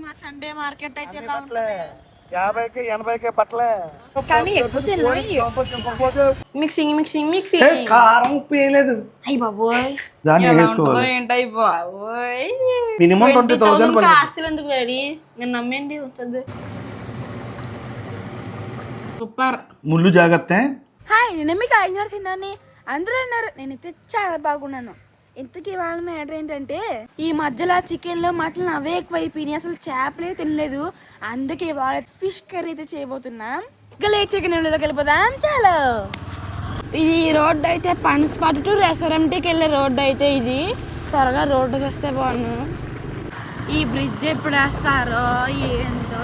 మా Sunday market అయితే ఎలా ఉంటుంది? 50కి 80కి పట్లే కానీ ఎక్కువ తిన్నాయి. మిక్సింగ్ కారం పేయలేదు. అయ్యి బాబోయ్ దాన్ని వేసుకోవాలి. ఏంటై బాబోయ్ మినిమం 20,000 ఆస్తులు ఎందుకు డాడీ? నేను నమ్మండి వచ్చేది. సూపర్. ముళ్ళు జాగ్రత్త. హాయ్, నేను మీకు ఐదు తిన్నాను. అందరూ అన్నారు నేనైతే చాలా బాగున్నాను. ఇంతకీ వాళ్ళ మ్యాటర్ ఏంటంటే ఈ మధ్యలో చికెన్లో మటన్ అవే ఎక్కువైపోయినాయి, అసలు చేపలే తినలేదు. అందుకే వాళ్ళ ఫిష్ కర్రీ అయితే చేయబోతున్నాం. ఇంకా లేట్ చికెన్ వెళ్ళిపోదాం. చాలా ఇది రోడ్డు అయితే పనస్పాటు టు రెస్టారెంట్కి వెళ్ళే రోడ్డు అయితే ఇది. త్వరగా రోడ్డు వస్తే బాగుండు. ఈ బ్రిడ్జ్ ఎప్పుడు వేస్తారో ఏంటో.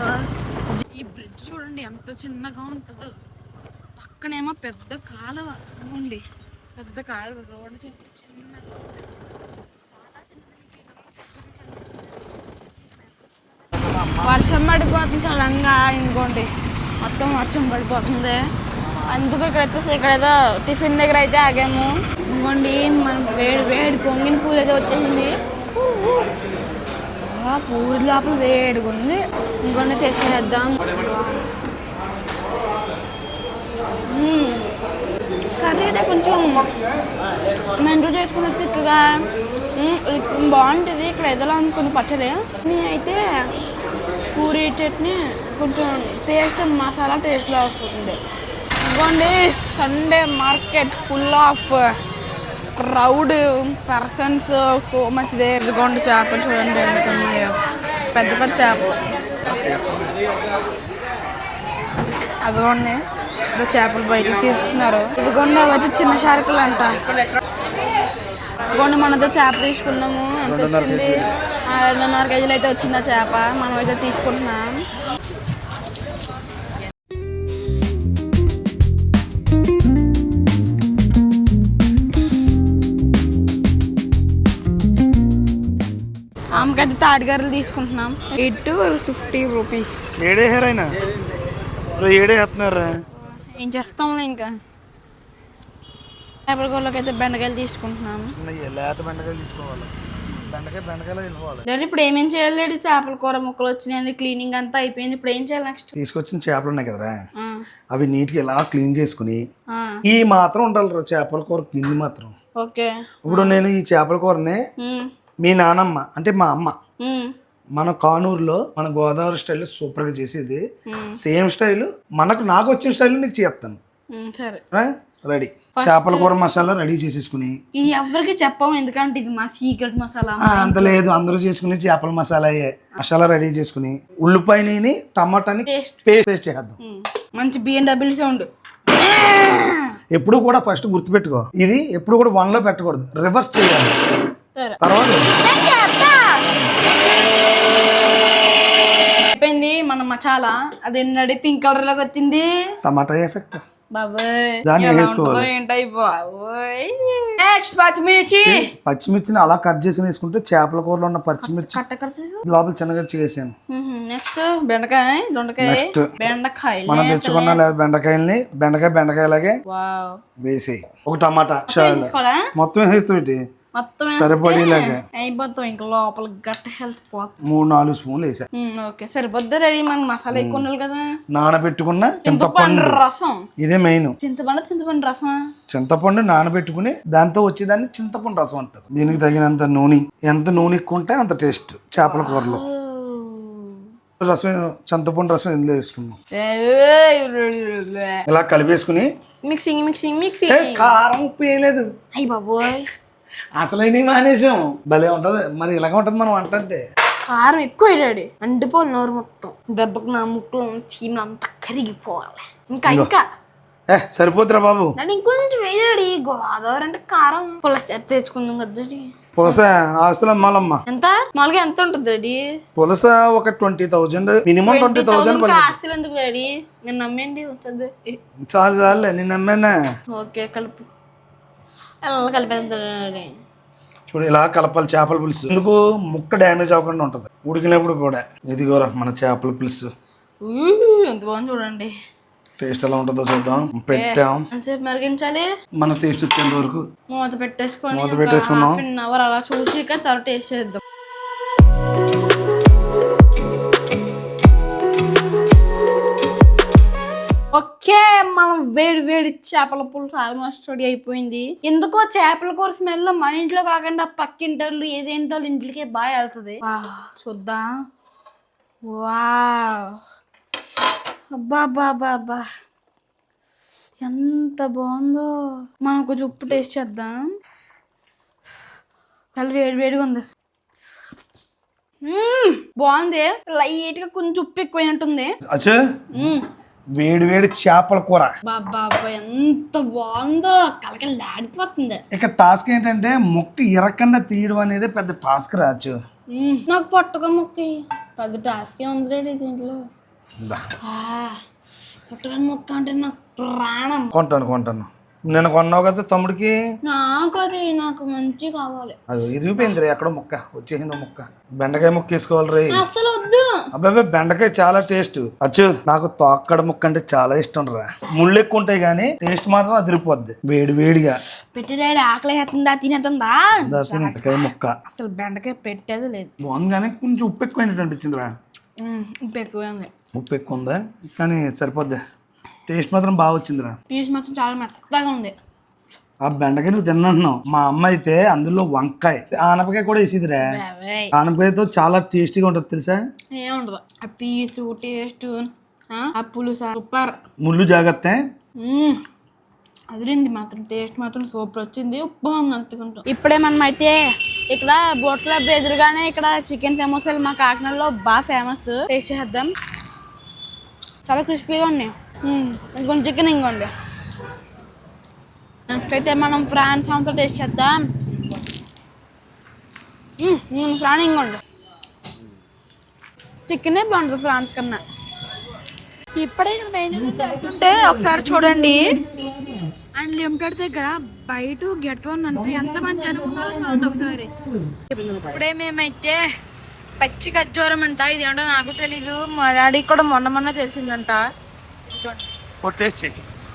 ఈ బ్రిడ్జ్ చూడండి ఎంత చిన్నగా ఉంటుందో. పక్కనేమో పెద్ద కాలువ ఉంది. పెద్ద కాలువ రోడ్డు చిన్న వర్షం పడిపోతుంది సడన్గా. ఇంకోండి మొత్తం వర్షం పడిపోతుంది. అందుకు ఇక్కడ వచ్చేసి ఇక్కడ ఏదో టిఫిన్ దగ్గర అయితే ఆగాము. ఇంకోండి మనం వేడి పొంగిన పూరి అయితే వచ్చేసింది. పూరి లోపల వేడిగా ఉంది. ఇంకొన్ని టేస్ట్ చేద్దాం. కర్రీ అయితే కొంచెం మెంటు చేసుకుని తిక్కగా బాగుంటుంది. ఇక్కడ ఏదోలా అనుకుని పచ్చడి అయితే పూరి చట్నీ కొంచెం టేస్ట్ మసాలా టేస్ట్లో వస్తుంది. ఇంకోండి Sunday market full of crowd persons, so much they. ఇదిగోండి చేపలు చూడండి ఎంత ఉన్నాయో, పెద్ద పెద్ద చేపలు. అదిగోండి ఇప్పుడు చేపలు బయటకు తీస్తున్నారు. ఇదిగోండి అవైతే చిన్న షార్కులు అంట. ఇదిగోండి మనతో చేప తీసుకున్నాము. ఎంత వచ్చింది? 2.5 కేజీలు అయితే వచ్చింది ఆ చేప. మనం అయితే తీసుకుంటున్నాం. ఆమెకైతే తాడిగారులు తీసుకుంటున్నాం. 8 to 50 రూపీస్. ఏడే హెయిర్ అయినా ఏడే వేస్తున్నారా? ఏం చేస్తాంలే. ఇంకా చేపలకూరలోకి అయితే బెండకాయలు తీసుకుంటున్నాం. లేత బెండకాయలు తీసుకోవాలి. బెండకాయలు వెళ్ళిపోవాలి. డాడీ ఇప్పుడు ఏమేం చేయాలి? చేపల కూర ముక్కలు వచ్చినాయి, క్లీనింగ్ అంతా అయిపోయింది. ఇప్పుడు ఏం చేయాలి నెక్స్ట్? తీసుకొచ్చిన చేపలు ఉన్నాయి కదరా, అవి నీట్గా ఇలా క్లీన్ చేసుకుని ఈ మాత్రం ఉండాలి చేపల కూర కింది మాత్రం. ఓకే. ఇప్పుడు నేను ఈ చేపల కూరని మీ నానమ్మ అంటే మా అమ్మ మన కానూరులో మన గోదావరి స్టైల్లో సూపర్ గా చేసేది. సేమ్ స్టైల్ నాకు వచ్చిన స్టైల్ నీకు చేస్తాను. సరే రెడీ. చేపల కూర మసాలా రెడీ చేసేసుకుని ఇది ఎవరికి చెప్పము, ఎందుకంటే ఇది మా సీక్రెట్ మసాలా. అంత లేదు, అందరూ చేసుకుని చేపల మసాలా రెడీ చేసుకుని ఉల్లిపాయని టమాటాని పేస్ట్ చేద్దాం. మంచి BMW సౌండ్. ఎప్పుడు కూడా ఫస్ట్ గుర్తుపెట్టుకో, ఇది ఎప్పుడు కూడా 1లో పెట్టకూడదు, రివర్స్ చేయాలి. తర్వాత అయిపోయింది మన మసాలా. అది రెడీ పింక్ కలర్ లోకి వచ్చింది. టమాటా ఎఫెక్ట్ దాన్ని పచ్చిమిర్చిని అలా కట్ చేసి వేసుకుంటే చేపల కూరలో ఉన్న పచ్చిమిర్చి లోపల చిన్నగా చేసాను. నెక్స్ట్ బెండకాయ మనం తెచ్చుకున్న లేదా బెండకాయలాగే వేసి ఒక టమాటా మొత్తం వేసేది సరిపడేలాగా అయిపోతాం. ఇంకా లోపల గట్ట హెల్త్ పోతుంది. 3-4 స్పూన్లు వేసా. ఓకే సరిపోద్ది రెడీ. మనకి మసాలా ఎక్కువ ఉండాలి కదా. నానబెట్టుకున్న చింతపండు రసం, ఇదే మెయిన్. చింతపండు రసం. చింతపండు నానబెట్టుకుని దాంతో వచ్చేదాన్ని చింతపండు రసం అంటారు. దీనికి తగినంత నూనె, ఎంత నూనె ఎక్కువ ఉంటే అంత టేస్ట్ చేపల కూరలో. రసం చింతపండు రసం ఇందులో వేసుకున్నాం. ఇలా కలిపేసుకుని మిక్సింగ్ కారం పేయలేదు. అయ్యి బాబోయ్ అసలైన మానేసాం. భలే ఉంటది. మరి ఇలాగ ఉంటది మనం వంట అంటే. కారం ఎక్కువ వేయాలి, అంటిపోవాలి నోరు మొత్తం. దెబ్బకు నా ముక్కులో చీమలు అంతా కరిగిపోవాలి. ఇంకా సరిపోతురా బాబు. ఇంకొంచెం వేయాడి. గోదావరి అంటే కారం. పులస తెచ్చుకుందాం కదా. పులస ఆస్తులు అమ్మాలమ్మ. ఎంత మామూలుగా ఎంత ఉంటుంది డాడీ? పులస ఒక 20,000 మినిమం. 20,000 ఆస్తులు ఎందుకు డాడీ? నేను నమ్మండి వచ్చేది. చాలు నేను నమ్మానా. ఓకే కలుపు. అలా కలిపేది చూడు, ఇలా కలపాలి చేపల పులుసు. ఎందుకు ముక్క డ్యామేజ్ అవ్వకుండా ఉంటది ఉడికినప్పుడు కూడా. ఇదిగోరా మన చేపల పులుసు. ఎంత బాగుంది చూడండి. టేస్ట్ ఎలా ఉంటుందో చూద్దాం. పెట్టాం, మరిగించాలి. మన టేస్ట్ వచ్చేంత వరకు మూత పెట్టేసుకున్నాం. హాఫ్ అన్ అవర్ అలా చూసి తర్వాత టేస్ట్ చేద్దాం. వేడి వేడి చేపల పులుసు ఆల్మోస్ట్ రెడీ అయిపోయింది. ఎందుకో చేపల కూర స్మెల్ మన ఇంట్లో కాకుండా పక్కింటోళ్ళు ఏదేంటో ఇంట్లోకే బాగా వెళ్తుంది. చూద్దాం. వావ్, అబ్బా అబ్బా అబ్బా అబ్బా, ఎంత బాగుందో. మనం కొంచెం ఉప్పు టేస్ట్ చేద్దాం. చాలా వేడి వేడిగా ఉంది. బాగుంది. లైట్ గా కొంచెం ఉప్పు ఎక్కువైనట్టుంది. అచ్చా వేడి వేడి చేపల కూర. బాబా ఎంత బాగుందో, కలకలాడిపోతుంది. ఇక టాస్క్ ఏంటంటే ముక్క ఇరకుండా తీయడం అనేది పెద్ద టాస్క్ రాచ్చు. నాకు పట్టుక ముక్క పెద్ద టాస్క్ ఉంది దీంట్లో. పుట్టగా ముక్క అంటే నాకు ప్రాణం. కొంటాను నేను కొన్నావు కదా తమ్ముడికి. నాకు మంచి కావాలి. అది ఇరిగిపోయింది ఎక్కడో ముక్క వచ్చేసిందో ముక్క. బెండకాయ ముక్క వేసుకోవాలి రే. అసలు వద్దు. అబ్బాయి బెండకాయ చాలా టేస్ట్. అచ్చు నాకు తోక్కడ ముక్క అంటే చాలా ఇష్టం రా. ముళ్ళు ఎక్కువ ఉంటాయి కానీ టేస్ట్ మాత్రం అదిరిపోద్ది వేడి వేడిగా. పెట్టేదాడు ఆకలి వేస్తుందా తినేస్తుందా. బెండకాయ ముక్క అసలు బెండకాయ పెట్టేది లేదు. బాగుంది కానీ కొంచెం ఉప్పు ఎక్కువైనట్టు అనిపించింది రా. ఉప్పు ఎక్కువ ఉంది. ఉప్పు ఎక్కువ ఉందా కానీ సరిపోద్ది. టేస్ట్ మాత్రం బాగా వచ్చిందిరా. పీస్ మాత్రం చాలా మెత్తగా ఉంది. ఆ బెండకాయ నువ్వు తిన్నంటున్నావు. మా అమ్మ అయితే అందులో వంకాయ ఆనపకాయ కూడా వేసిదిరా. ఆనపకాయతో చాలా టేస్టీగా ఉంటుంది తెలుసా. ఏముండదు ఆ పీసు టేస్ట్ ఆ పులుసు సూపర్. ముళ్ళు జాగ్రత్త. అదిరింది మాత్రం. టేస్ట్ మాత్రం సూపర్ వచ్చింది. ఉప్పుగా ఉంది అంటుకుంటాం. ఇప్పుడే మనం అయితే ఇక్కడ బోట్ల ఎదురుగానే ఇక్కడ చికెన్ సమోసాలు మా కాకినాడలో బాగా ఫేమస్. టేస్ట్ చేద్దాం. చాలా క్రిస్పీగా ఉన్నాయి. ఇంకొంచెం చికెన్ ఇంకోండి. నెక్స్ట్ అయితే మనం ఫ్రాన్స్ సమోసా టేస్ట్ చేద్దాం. ఫ్రాన్ ఇంకోండి. చికెనే బాగుంటుంది ఫ్రాన్స్ కన్నా. ఇప్పుడే ఇక్కడ మెయిన్ వెళ్తుంటే ఒకసారి చూడండి. అండ్ లిమిటెడ్ దగ్గర బయట గెట్ వన్ అంటే ఎంత మంచి అనుకుంటారు ఒకసారి. ఇప్పుడే మేమైతే పచ్చి ఖర్జూరం అంట. ఇది ఏంటో నాకు తెలీదు. మా డాడీకి కూడా మొన్న తెలిసిందంట.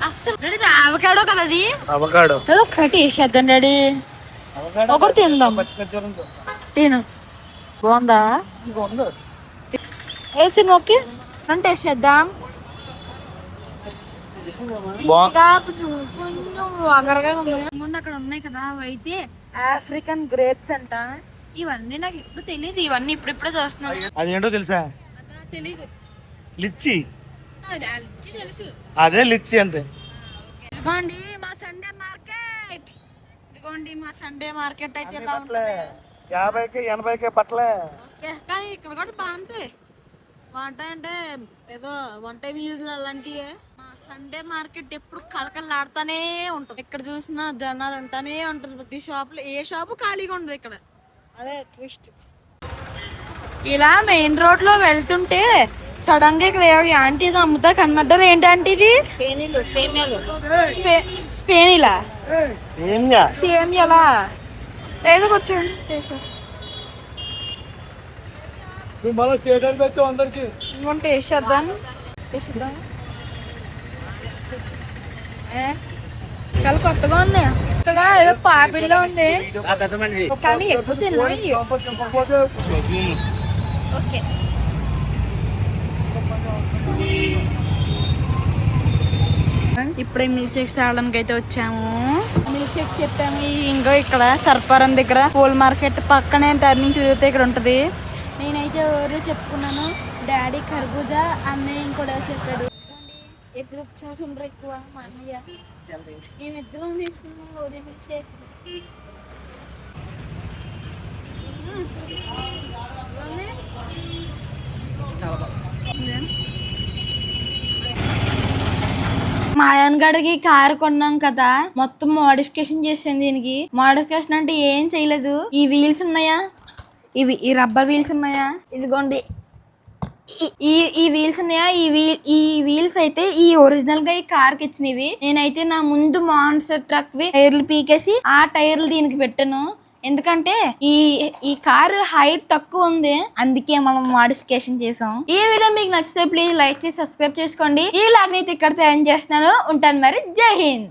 అసలు అవకాడో కదా అది. ఒకటి టేస్ట్ చేద్దాం డాడీ. ఒకటి తిందాం. తిను. బాగుందా ఏ చిన్న ఓకే అని టేస్ట్ చేద్దాం. అక్కడ ఉన్నాయి కదా అయితే ఆఫ్రికన్ గ్రేప్స్ అంట. ఇవన్నీ నాకు ఎప్పుడు తెలియదు. ఇవన్నీ ఇప్పుడిప్పుడే చూస్తున్నాను. అదేంటో తెలుసా. తెలీదు. లిచ్చి. తెలుసు. అదే లిచ్చి అంటే. ఇదిగోండి మా సండే మార్కెట్. ఇదిగోండి మా సండే మార్కెట్ అయితే ఎలా ఉంటుంది. 50కి 80కి పట్లే. కానీ ఇక్కడ కూడా బాగుంటాయి. బాగుంటాయి అంటే ఏదో వన్ టైం యూజ్ అలాంటివి. మా సండే మార్కెట్ ఎప్పుడు కలకలాడుతానే ఉంటుంది. ఎక్కడ చూసినా జనాలు ఉంటానే ఉంటుంది. ప్రతి షాపులో ఏ షాపు ఖాళీగా ఉండదు ఇక్కడ. అదే ట్విస్ట్. ఇలా మెయిన్ రోడ్ లో వెళ్తుంటే సడన్ గా ఇక్కడ యాంటీ ఏదో అమ్ముతా కనబడ్డారు. ఏంటంటే ఇది స్పేనిలా సేమియాలా ఏదో వచ్చాడు. టేస్ట్ చేద్దాం. చాలా కొత్తగా ఉన్నాయి. కొత్తగా ఏదో పాపిడిలో ఉంది కానీ ఎక్కువ తిన్నాయి. ఓకే ఇప్పుడే మిల్క్ షేక్స్ తాగడానికి అయితే వచ్చాము. మిల్క్ షేక్స్ చెప్పాము. ఇంకా ఇక్కడ సర్పారం దగ్గర పూల్ మార్కెట్ పక్కనే టర్నింగ్ తిరిగితే ఇక్కడ ఉంటది. నేనైతే ఎవరు చెప్పుకున్నాను. డాడీ ఖర్బూజా, అన్నయ్య ఇంకోటి చేస్తాడు. ఎప్పుడు చూసుండ్రు ఎక్కువ మా అన్నయ్య. మేమిద్దరం తీసుకున్నాం ఓరియో మిల్క్ షేక్. మాయన్ గడికి కారు కొన్నాం కదా, మొత్తం మోడిఫికేషన్ చేసాను. దీనికి మోడిఫికేషన్ అంటే ఏం చేయలేదు. ఈ వీల్స్ ఉన్నాయా, ఈ రబ్బర్ వీల్స్ ఉన్నాయా, ఇదిగోండి ఈ వీల్స్ ఉన్నాయా, ఈ వీల్స్ అయితే ఈ ఒరిజినల్ గా ఈ కార్ కి ఇచ్చినవి. నేనైతే నా ముందు మాన్స్టర్ ట్రక్ వి టైర్లు పీకేసి ఆ టైర్లు దీనికి పెట్టాను. ఎందుకంటే ఈ కార్ హైట్ తక్కువ ఉంది, అందుకే మనం మోడిఫికేషన్ చేసాం. ఈ వీడియో మీకు నచ్చితే ప్లీజ్ లైక్ చేసి సబ్స్క్రైబ్ చేసుకోండి. ఈ వ్లాగ్ అయితే ఇక్కడ తయారు చేస్తున్నాను. ఉంటాను మరి. జై హింద్.